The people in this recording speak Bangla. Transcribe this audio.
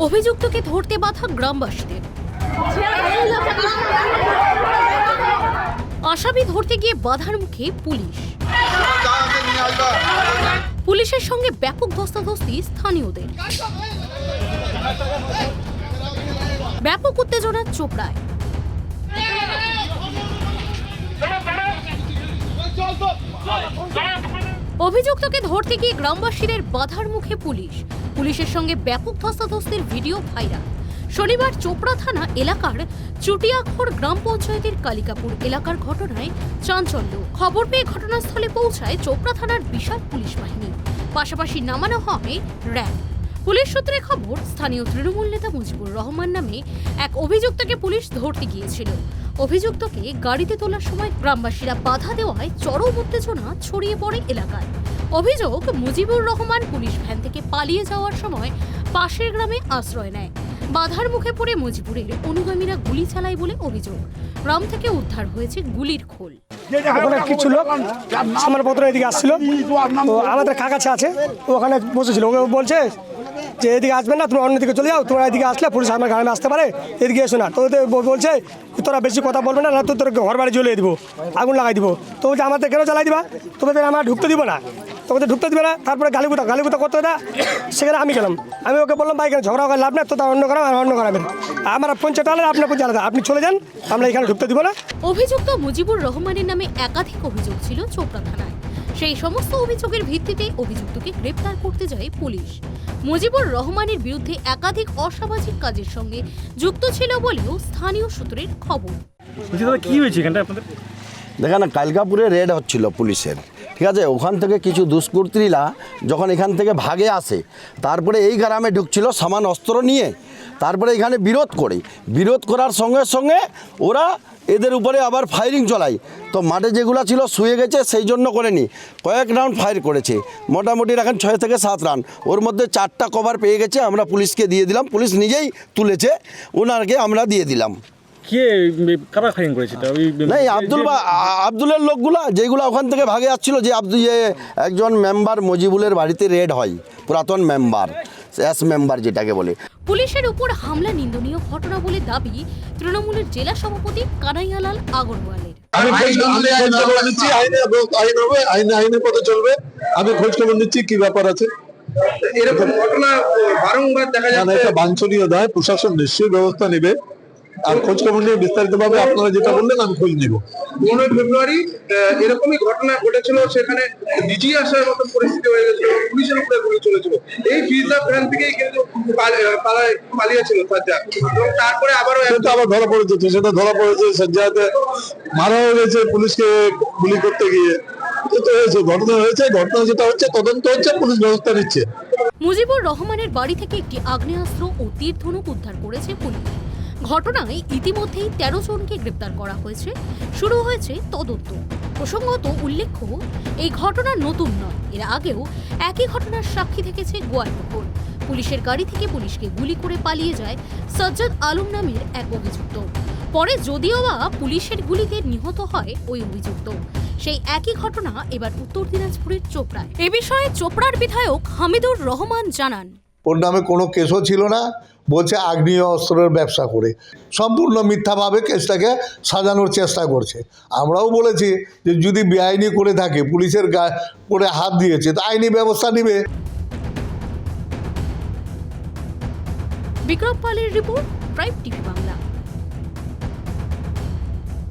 অভিযুক্তকে ধরতে বাধা গ্রামবাসীদের। আসামি ধরতে গিয়ে বাধার মুখে পুলিশ। পুলিশের সঙ্গে ব্যাপক ধস্তাধস্তি স্থানীয়দের। ব্যাপক উত্তেজনা চোপড়ায়। অভিযুক্তকে ধরতে গিয়ে গ্রামবাসীদের বাধার মুখে পুলিশ। পুলিশের সঙ্গে ব্যাপক ধস্তাধস্তির ভিডিও ভাইরাল। শনিবার চোপড়া থানা এলাকার চুটিয়াখড় গ্রাম পঞ্চায়েতের কালিকাপুর এলাকার ঘটনায় চাঞ্চল্য। খবর পেয়ে ঘটনাস্থলে পৌঁছায় চোপড়া থানার বিশাল পুলিশ বাহিনী। পাশাপাশি নামানো হয় র্যাব। পুলিশ সূত্রে খবর, স্থানীয় তৃণমূল নেতা মুজিবুর রহমান নামে এক অভিযুক্তকে পুলিশ ধরতে গিয়েছিল। অভিযুক্তকে গাড়িতে তোলার সময় গ্রামবাসীরা বাধা দেওয়ায় চরম উত্তেজনা ছড়িয়ে পড়ে এলাকায়। অভিযোগ, মুজিবুর রহমান পুলিশ ভ্যান থেকে পালিয়ে যাওয়ার সময় পাশের গ্রামে আশ্রয় নেয়। বাধার মুখে পড়ে মুজিবুরের অনুগামীরা গুলি চালায় বলে অভিযোগ। গ্রাম থেকে উদ্ধার হয়েছে গুলির খোল। ওখানে কিছু লোক সামানপত্র এদিকে আসছিল, তো আমাদের কাছে আছে, ওখানে বসেছিল। ওকে বলছে যে এদিকে আসবেন না, তোমরা অন্যদিকে চলে যাও, তোমরা এদিকে আসলে পুলিশ আমার গ্রামে আসতে পারে, এদিকে এসো না। তো বলছে তোরা বেশি কথা বলবে না, তো তোর ঘর বাড়ি জ্বলিয়ে দিব, আগুন লাগাই দিব। তো বলছে আমাদের কেন জ্বালাই দিবা, তোমাদের আমার ঢুকতে দিব না, তোমাদের ঢুকতে দিবে না। তারপরে গালিগুতা করতে দেয়। সেখানে আমি গেলাম, আমি ওকে বললাম ভাই, কেন ঝগড়া করে লাভ না, তো তার অন্য করাম আর অন্য করাবেন, আমার পঞ্চায়েত আলাদা, আপনার পঞ্চায়েত আলাদা, আপনি চলে যান, আমরা এখানে ঢুকতে দিব না। অভিযুক্ত মুজিবুর রহমানের নামে একাধিক অভিযোগ ছিল চোপড়া থানায়। সেই সমস্ত অভিযোগের ভিত্তিতে অভিযুক্তকে গ্রেপ্তার করতে যায় পুলিশ। মুজিবুর রহমানের বিরুদ্ধে একাধিক অসামাজিক কাজের সঙ্গে যুক্ত ছিল বলেও স্থানীয় সূত্রের খবর। কি হয়েছে এখানটা আপনাদের? দেখেন, কালিকাপুরে রেড হচ্ছিল পুলিশের, ঠিক আছে। ওখান থেকে কিছু দুষ্কৃতীরা যখন এখান থেকে ভাগে আসে, তারপরে এই গ্রামে ঢুকছিল সামান অস্ত্র নিয়ে। তারপরে এখানে বিরোধ করার সঙ্গে সঙ্গে ওরা এদের উপরে আবার ফায়ারিং চলায়। তো মাঠে যেগুলো ছিল শুয়ে গেছে, সেই জন্য করেনি, কয়েক রাউন্ড ফায়ার করেছে। মোটামুটি এখন 6 থেকে 7 রাউন্ড, ওর মধ্যে 4টা কভার পেয়ে গেছে। আমরা পুলিশকে দিয়ে দিলাম, পুলিশ নিজেই তুলেছে, ওনারকে আমরা দিয়ে দিলাম। কে কারা ফায়ারিং করেছে? নাই, আব্দুলের লোকগুলা যেগুলো ওখান থেকে ভাগে আসছিল, যে একজন মেম্বার মুজিবুলের বাড়িতে রেড হয়, পুরাতন মেম্বার, এস মেম্বার যেটাকে বলে। পুলিশের উপর হামলা নিন্দনীয় ঘটনা বলে দাবি তৃণমূলের জেলা সভাপতি কানাইয়ালাল আগরওয়ালের। আইনের পথে চলবে, আমি খোঁজ খবর নিচ্ছি কি ব্যাপার আছে। এরকম ঘটনা বারংবার দেখা যাচ্ছে, এটা বাঞ্ছনীয় নয়, প্রশাসন নিশ্চয়ই ব্যবস্থা নেবে। আর খোঁজ খবর নিয়ে বিস্তারিতভাবে আপনারা যেটা বললেন আমি খোঁজ নিব। 15 ফেব্রুয়ারি এরকমই ঘটনা ঘটেছিল, সেখানে ডিজি আসার মতো পরিস্থিতি হয়ে গেছিল, পুলিশের উপরে গুলি চলেছিল। এই ফিজা ফ্যান থেকেই কিন্তু পালিয়েছিল সাজ্জাদ, এবং তারপরে আবারও ধরা পড়েছে। সেটা ধরা পড়েছে, সাজ্জাদ মারাও গেছে পুলিশকে গুলি করতে গিয়ে। ঘটনা হয়েছে, ঘটনা যেটা হচ্ছে তদন্ত হচ্ছে, পুলিশ ব্যবস্থা নিচ্ছে। মুজিবুর রহমানের বাড়ি থেকে একটি আগ্নেয়াস্ত্র ও তীর ধনুক উদ্ধার করেছে পুলিশ। ঘটনায় ইতিমধ্যেই 13 জনকে গ্রেপ্তার করা হয়েছে। শুরু হয়েছে তদন্ত। প্রসঙ্গত উল্লেখ্য, এই ঘটনা নতুন নয়, এর আগেও একই ঘটনার সাক্ষী থেকেছে গোয়ালপুকুর। পুলিশের গাড়ি থেকে পুলিশকে গুলি করে পালিয়ে যায় সাজ্জাদ আলম নামের এক অভিযুক্ত। পরে যদিও বা পুলিশের গুলিতে নিহত হয় ওই অভিযুক্ত। সেই একই ঘটনা এবার উত্তর দিনাজপুরের চোপড়ায়। এ বিষয়ে চোপড়ার বিধায়ক হামিদুর রহমান জানান, ওর নামে কোনো কেসও ছিল না, বলছে আগ্নেয় অস্ত্রের ব্যবসা করে। সম্পূর্ণ মিথ্যাভাবে কেসটাকে সাজানোর চেষ্টা করছে। আমরাও বলেছি যে যদি বেআইনি করে থাকে, পুলিশের করে হাত দিয়েছে, তো আইনি ব্যবস্থা নেবে। বিক্রম পালের রিপোর্ট, ট্রাইব টিভি বাংলা।